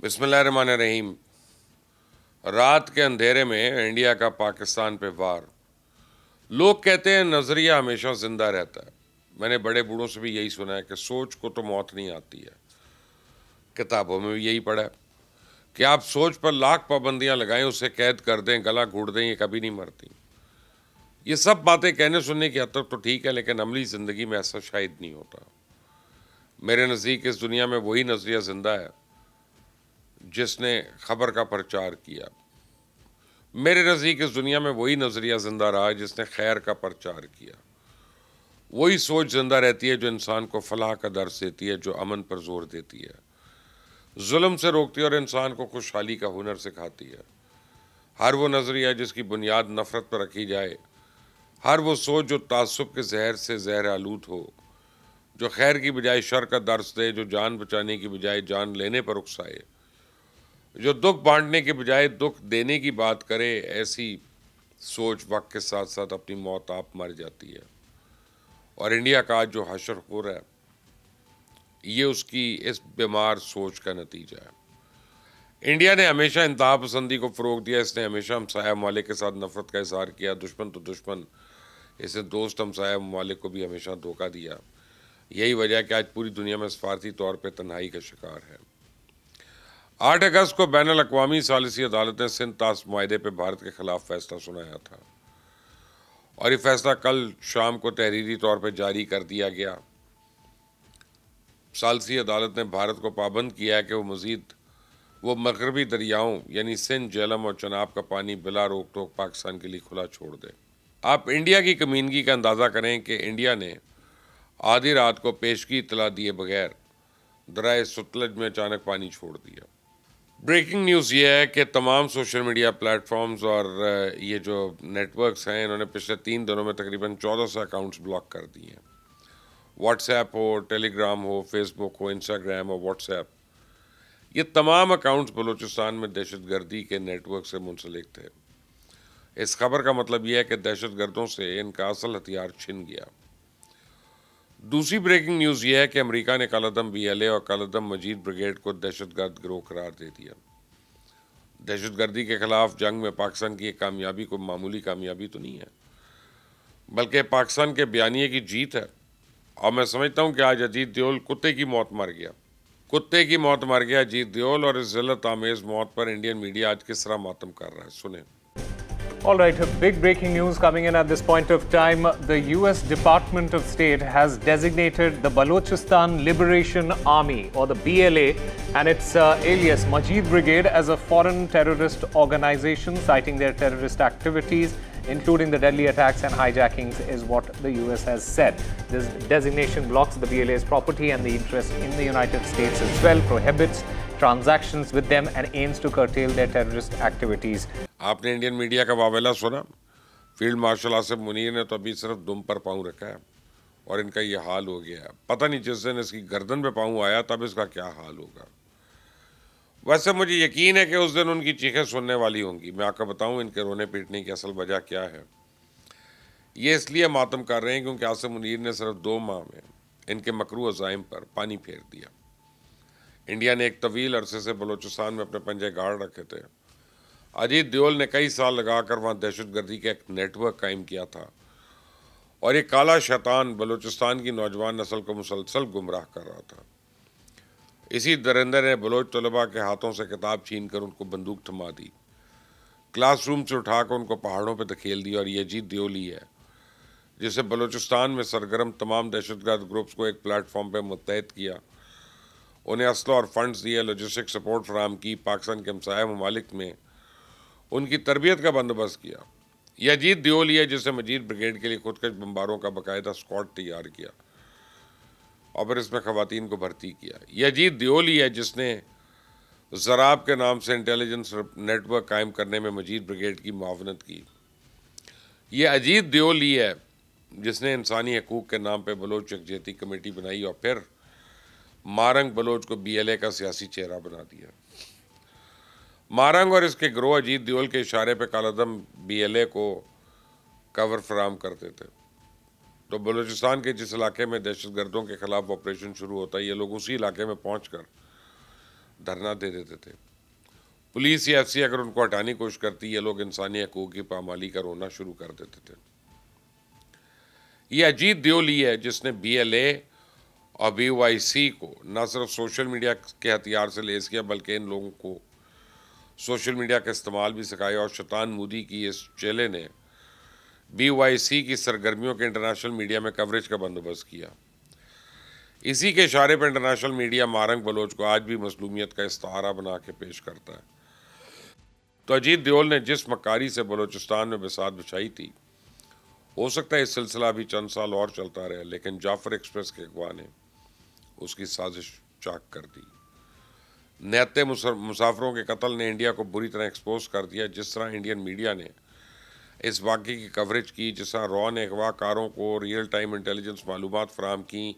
بسم اللہ الرحمن الرحیم۔ رات کے اندھیرے میں انڈیا کا پاکستان پہ وار۔ لوگ کہتے ہیں نظریہ ہمیشہ زندہ رہتا ہے۔ میں نے بڑے بوڑھوں سے بھی یہی سنا ہے کہ سوچ کو تو موت نہیں آتی ہے۔ کتابوں میں بھی یہی پڑھا ہے کہ آپ سوچ پر لاکھ پابندیاں لگائیں، اسے قید کر دیں، گلا گھونٹ دیں، یہ کبھی نہیں مرتی۔ یہ سب باتیں کہنے سننے کی حد تک تو ٹھیک ہے، لیکن عملی زندگی میں ایسا شاید نہیں ہوتا۔ میرے نزدیک اس دنیا میں وہی نظریہ زندہ ہے جس نے خبر کا پرچار کیا۔ میرے نزدیک اس دنیا میں وہی نظریہ زندہ رہا جس نے خیر کا پرچار کیا۔ وہی سوچ زندہ رہتی ہے جو انسان کو فلاح کا درس دیتی ہے، جو امن پر زور دیتی ہے، ظلم سے روکتی ہے اور انسان کو خوشحالی کا ہنر سکھاتی ہے۔ ہر وہ نظریہ جس کی بنیاد نفرت پر رکھی جائے، ہر وہ سوچ جو تعصب کے زہر سے زہر آلود ہو، جو خیر کی بجائے شر کا درس دے، جو جان بچانے کی بجائے جان لینے پر اکسائے، جو دکھ بانٹنے کے بجائے دکھ دینے کی بات کرے، ایسی سوچ وقت کے ساتھ ساتھ اپنی موت آپ مر جاتی ہے۔ اور انڈیا کا آج جو حشر ہو رہا ہے، یہ اس کی اس بیمار سوچ کا نتیجہ ہے۔ انڈیا نے ہمیشہ انتہا پسندی کو فروغ دیا، اس نے ہمیشہ ہمسایہ ممالک کے ساتھ نفرت کا اظہار کیا، دشمن تو دشمن، اس نے دوست ہمسایہ ممالک کو بھی ہمیشہ دھوکہ دیا۔ یہی وجہ ہے کہ آج پوری دنیا میں سفارتی طور پہ تنہائی کا شکار ہے۔ 8 اگست کو بین الاقوامی ثالثی عدالت نے سندھ طاس معاہدے پہ بھارت کے خلاف فیصلہ سنایا تھا، اور یہ فیصلہ کل شام کو تحریری طور پہ جاری کر دیا گیا۔ ثالثی عدالت نے بھارت کو پابند کیا ہے کہ وہ مغربی دریاؤں یعنی سندھ، جہلم اور چناب کا پانی بلا روک ٹوک پاکستان کے لیے کھلا چھوڑ دے۔ آپ انڈیا کی کمینگی کا اندازہ کریں کہ انڈیا نے آدھی رات کو پیشگی اطلاع دیے بغیر دریائے ستلج میں اچانک پانی چھوڑ دیا۔ بریکنگ نیوز یہ ہے کہ تمام سوشل میڈیا پلیٹ فارمز اور یہ جو نیٹ ورکس ہیں، انہوں نے پچھلے 3 دنوں میں تقریباً 1400 اکاؤنٹس بلاک کر دیے ہیں۔ واٹس ایپ ہو، ٹیلی گرام ہو، فیس بک ہو، انسٹاگرام ہو، واٹس ایپ، یہ تمام اکاؤنٹس بلوچستان میں دہشت گردی کے نیٹ ورک سے منسلک تھے۔ اس خبر کا مطلب یہ ہے کہ دہشت گردوں سے ان کا اصل ہتھیار چھن گیا۔ دوسری بریکنگ نیوز یہ ہے کہ امریکہ نے کالعدم BLA اور کالعدم مجید بریگیڈ کو دہشت گرد گروہ قرار دے دیا۔ دہشت گردی کے خلاف جنگ میں پاکستان کی ایک کامیابی کوئی معمولی کامیابی تو نہیں ہے، بلکہ پاکستان کے بیانیے کی جیت ہے۔ اور میں سمجھتا ہوں کہ آج اجیت دیول کتے کی موت مر گیا۔ کتے کی موت مر گیا اجیت دیول، اور اس ذلت آمیز موت پر انڈین میڈیا آج کس طرح ماتم کر رہا ہے، سنیں۔ All right, big breaking news coming in at this point of time. The US Department of State has designated the Balochistan Liberation Army, or the BLA, and its alias Majid Brigade as a foreign terrorist organization, citing their terrorist activities, including the deadly attacks and hijackings, is what the US has said. This designation blocks the BLA's property and the interest in the United States as well, prohibits transactions with them, and aims to curtail their terrorist activities. آپ نے Indian media کا واویلا سنا؟ Field marshal Asif Munir نے تو ابھی صرف دم پر پاؤں رکھا ہے اور ان کا یہ حال ہو گیا ہے۔ پتہ نہیں جس دن اس کی گردن پہ پاؤں آیا تب اس کا کیا حال ہوگا۔ ویسے مجھے یقین ہے کہ اس دن ان کی چیخیں سننے والی ہوں گی۔ میں آپ کو بتاؤں ان کے رونے پیٹنے کی اصل وجہ کیا ہے۔ یہ اس لیے ماتم کر رہے ہیں کیونکہ آصف منیر نے صرف 2 ماہ میں ان کے مکروہ عزائم پر پانی پھیر دیا۔ انڈیا نے ایک طویل عرصے سے بلوچستان میں اپنے پنجے گاڑ رکھے تھے۔ اجیت دیول نے کئی سال لگا کر وہاں دہشت گردی کا ایک نیٹ ورک قائم کیا تھا، اور یہ کالا شیطان بلوچستان کی نوجوان نسل کو مسلسل گمراہ کر رہا تھا۔ اسی درندے نے بلوچ طلباء کے ہاتھوں سے کتاب چھین کر ان کو بندوق تھما دی، کلاس روم سے اٹھا کر ان کو پہاڑوں پہ دھکیل دیا، اور یہ اجیت دیول ہی ہے جسے بلوچستان میں سرگرم تمام دہشت گرد گروپس کو ایک پلیٹ فارم پہ متحد کیا، انہیں اسلحہ اور فنڈز دیے، لاجسٹک سپورٹ فراہم کی، پاکستان کے ہمسایہ ممالک میں ان کی تربیت کا بندوبست کیا۔ یہ اجیت دیول ہی ہے جس نے مجید بریگیڈ کے لیے خودکش بمباروں کا باقاعدہ اسکواڈ تیار کیا اور پھر اس میں خواتین کو بھرتی کیا۔ یہ اجیت دیول ہی ہے جس نے زراب کے نام سے انٹیلیجنس نیٹ ورک قائم کرنے میں مجید بریگیڈ کی معاونت کی۔ یہ اجیت دیول ہی ہے جس نے انسانی حقوق کے نام پہ بلوچ یکجہتی کمیٹی بنائی اور پھر مارنگ بلوچ کو BLA کا سیاسی چہرہ بنا دیا۔ مارنگ اور اس کے گروہ اجیت دیول کے اشارے پہ کالعدم BLA کو کور فراہم کرتے تھے، تو بلوچستان کے جس علاقے میں دہشت گردوں کے خلاف آپریشن شروع ہوتا ہے، یہ لوگ اسی علاقے میں پہنچ کر دھرنا دے دیتے تھے. پولیس یا ایف سی اگر ان کو ہٹانے کی کوشش کرتی یہ لوگ انسانی حقوق کی پامالی کا رونا شروع کر دیتے تھے. یہ اجیت دیول ہی ہے جس نے بی ایل اے اور بی وائی سی کو نہ صرف سوشل میڈیا کے ہتھیار سے لیس کیا بلکہ ان لوگوں کو سوشل میڈیا کا استعمال بھی سکھایا. اور شیطان مودی کی اس چیلے نے بی وائی سی کی سرگرمیوں کے انٹرنیشنل میڈیا میں کوریج کا بندوبست کیا. اسی کے اشارے پر انٹرنیشنل میڈیا مارنگ بلوچ کو آج بھی مظلومیت کا استعارہ بنا کے پیش کرتا ہے. تو اجیت دیول نے جس مکاری سے بلوچستان میں بساط بچھائی تھی ہو سکتا ہے اس سلسلہ بھی چند سال اور چلتا رہے, لیکن جعفر ایکسپریس کے اغوا نے اس کی سازش چاک کر دی. نیتے مسافروں کے قتل نے انڈیا کو بری طرح ایکسپوز کر دیا. جس طرح انڈین میڈیا نے اس واقعے کی کوریج کی, جس طرح را نے اغوا کاروں کو ریئل ٹائم انٹیلیجنس معلومات فراہم کی,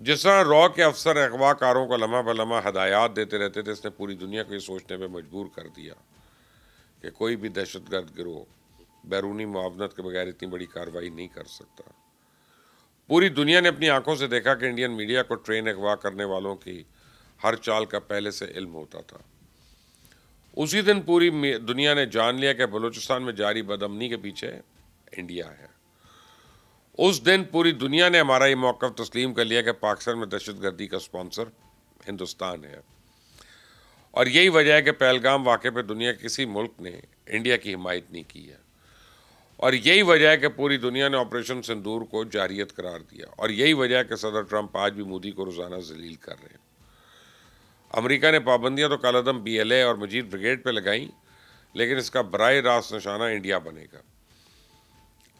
جس طرح را کے افسر اغوا کاروں کو لمحہ بلمحہ ہدایات دیتے رہتے تھے, اس نے پوری دنیا کو یہ سوچنے پہ مجبور کر دیا کہ کوئی بھی دہشت گرد گروہ بیرونی معاونت کے بغیر اتنی بڑی کارروائی نہیں کر سکتا. پوری دنیا نے اپنی آنکھوں سے دیکھا کہ انڈین میڈیا کو ٹرین اغوا کرنے والوں کی ہر چال کا پہلے سے علم ہوتا تھا. اسی دن پوری دنیا نے جان لیا کہ بلوچستان میں جاری بدامنی کے پیچھے انڈیا ہے. اس دن پوری دنیا نے ہمارا یہ موقف تسلیم کر لیا کہ پاکستان میں دہشت گردی کا سپانسر ہندوستان ہے. اور یہی وجہ ہے کہ پہلگام واقعے پہ دنیا کے کسی ملک نے انڈیا کی حمایت نہیں کی ہے. اور یہی وجہ ہے کہ پوری دنیا نے آپریشن سندور کو جاریت قرار دیا. اور یہی وجہ ہے کہ صدر ٹرمپ آج بھی مودی کو روزانہ ذلیل کر رہے ہیں. امریکہ نے پابندیاں تو کالعدم بی ایل اے اور مجید بریگیڈ پہ لگائیں, لیکن اس کا براہ راست نشانہ انڈیا بنے گا.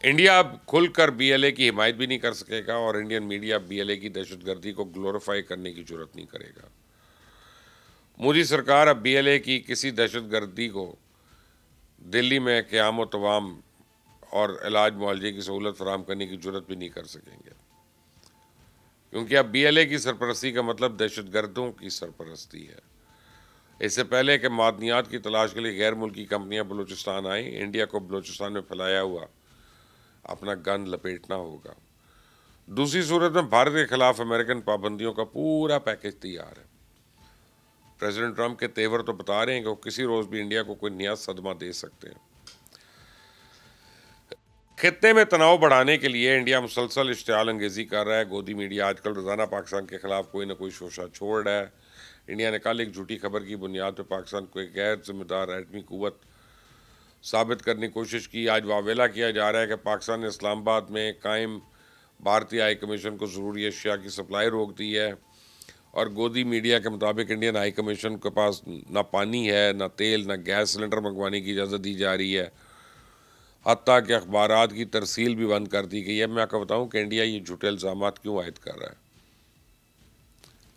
انڈیا اب کھل کر بی ایل اے کی حمایت بھی نہیں کر سکے گا اور Indian media B L A کی دہشت گردی کو گلوریفائی کرنے کی جرات نہیں کرے گا. مودی سرکار اب بی ایل اے کی کسی دہشت گردی کو دلی میں قیام و توام اور علاج معالجے کی سہولت فراہم کرنے کی جرات بھی نہیں کر سکیں گے, کیونکہ اب بی ایل اے کی سرپرستی کا مطلب دہشت گردوں کی سرپرستی ہے. اس سے پہلے کہ معدنیات کی تلاش کے لیے غیر ملکی کمپنیاں بلوچستان آئیں, انڈیا کو بلوچستان میں پھیلایا ہوا اپنا گن لپیٹنا ہوگا. دوسری صورت میں بھارت کے خلاف امریکن پابندیوں کا پورا پیکج تیار ہے. پریزیڈنٹ ٹرمپ کے تیور تو بتا رہے ہیں کہ وہ کسی روز بھی انڈیا کو کوئی نیا صدمہ دے سکتے ہیں. خطے میں تناؤ بڑھانے کے لیے انڈیا مسلسل اشتعال انگیزی کر رہا ہے. گودی میڈیا آج کل روزانہ پاکستان کے خلاف کوئی نہ کوئی شوشہ چھوڑ رہا ہے. انڈیا نے کل ایک جھوٹی خبر کی بنیاد پہ پاکستان کو ایک غیر ذمہ دار ایٹمی قوت ثابت کرنے کی کوشش کی. آج واویلا کیا جا رہا ہے کہ پاکستان نے اسلام آباد میں قائم بھارتی ہائی کمیشن کو ضروری اشیاء کی سپلائی روک دی ہے. اور گودی میڈیا کے مطابق انڈین ہائی کمیشن کے پاس نہ پانی ہے, نہ تیل, نہ گیس سلنڈر منگوانے کی اجازت دی جا رہی ہے. حتیٰ کہ اخبارات کی ترسیل بھی بند کر دی گئی ہے. میں آپ کو بتاؤں کہ انڈیا یہ جھوٹے الزامات کیوں عائد کر رہا ہے.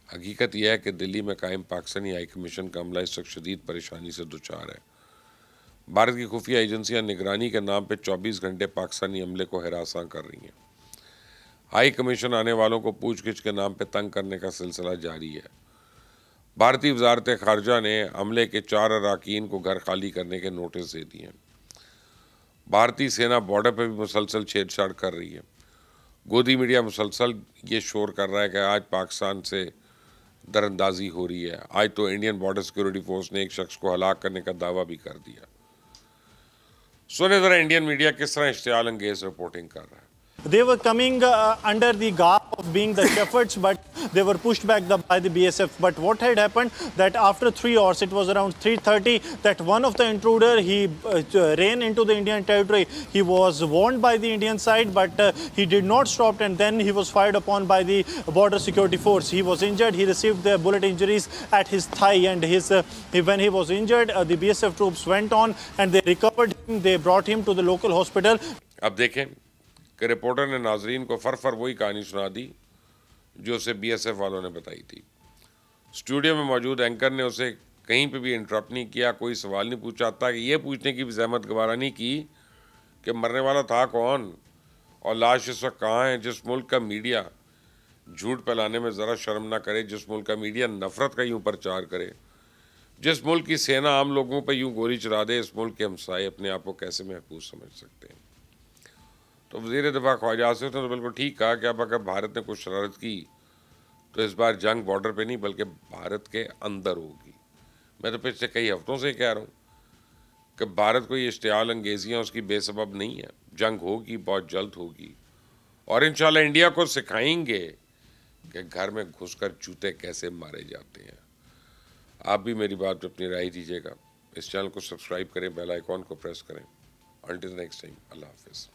حقیقت یہ ہے کہ دلی میں قائم پاکستانی ہائی کمیشن کا عملہ اس وقت شدید پریشانی سے دوچار ہے. بھارت کی خفیہ ایجنسیاں نگرانی کے نام پہ 24 گھنٹے پاکستانی عملے کو ہراساں کر رہی ہیں. ہائی کمیشن آنے والوں کو پوچھ گچھ کے نام پہ تنگ کرنے کا سلسلہ جاری ہے. بھارتی وزارت خارجہ نے عملے کے 4 اراکین کو گھر خالی کرنے کے نوٹس دے دیے ہیں. بھارتی سینا بارڈر پہ بھی مسلسل چھیڑ چھاڑ کر رہی ہے. گودی میڈیا مسلسل یہ شور کر رہا ہے کہ آج پاکستان سے در اندازی ہو رہی ہے. آج تو انڈین بارڈر سیکیورٹی فورس نے ایک شخص کو ہلاک کرنے کا دعویٰ بھی کر دیا. سنیں ذرا انڈین میڈیا کس طرح اشتعال انگیز رپورٹنگ کر رہا ہے. They were coming under the garb of being the shepherds, but they were pushed back by the BSF. But what had happened that after 3 hours, it was around 3:30, that one of the intruder, he ran into the Indian territory. He was warned by the Indian side, but he did not stop, and then he was fired upon by the border security force. He was injured. He received the bullet injuries at his thigh, and when he was injured, the BSF troops went on and they recovered him. They brought him to the local hospital. اب دیکھیں کہ reporter نے ناظرین کو فر وہی کہانی سنا دی جو اسے بی ایس ایف والوں نے بتائی تھی. اسٹوڈیو میں موجود اینکر نے اسے کہیں پہ بھی انٹرپٹ نہیں کیا, کوئی سوال نہیں پوچھا, تھا کہ یہ پوچھنے کی بھی زحمت گوارا نہیں کی کہ مرنے والا تھا کون اور لاش اس وقت کہاں ہے. جس ملک کا میڈیا جھوٹ پھیلانے میں ذرا شرم نہ کرے, جس ملک کا میڈیا نفرت کا یوں پرچار کرے, جس ملک کی سینا عام لوگوں پہ یوں گولی چلا دے, اس ملک کے ہمسائے اپنے آپ کو کیسے محفوظ سمجھ سکتے ہیں. تو وزیر دفاع خواجہ آصف نے تو بالکل ٹھیک کہا کہ اب اگر بھارت نے کچھ شرارت کی تو اس بار جنگ بارڈر پہ نہیں بلکہ بھارت کے اندر ہوگی. میں تو پچھلے کئی ہفتوں سے کہہ رہا ہوں کہ بھارت کو یہ اشتعال انگیزیاں اس کی بے سبب نہیں ہے. جنگ ہوگی، بہت جلد ہوگی، اور انشاءاللہ انڈیا کو سکھائیں گے کہ گھر میں گھس کر جوتے کیسے مارے جاتے ہیں. آپ بھی میری بات پہ اپنی رائے دیجیے گا. اس چینل کو سبسکرائب کریں، بیل آئیکن کو پریس کریں. انٹل نیکسٹ ٹائم، اللہ حافظ.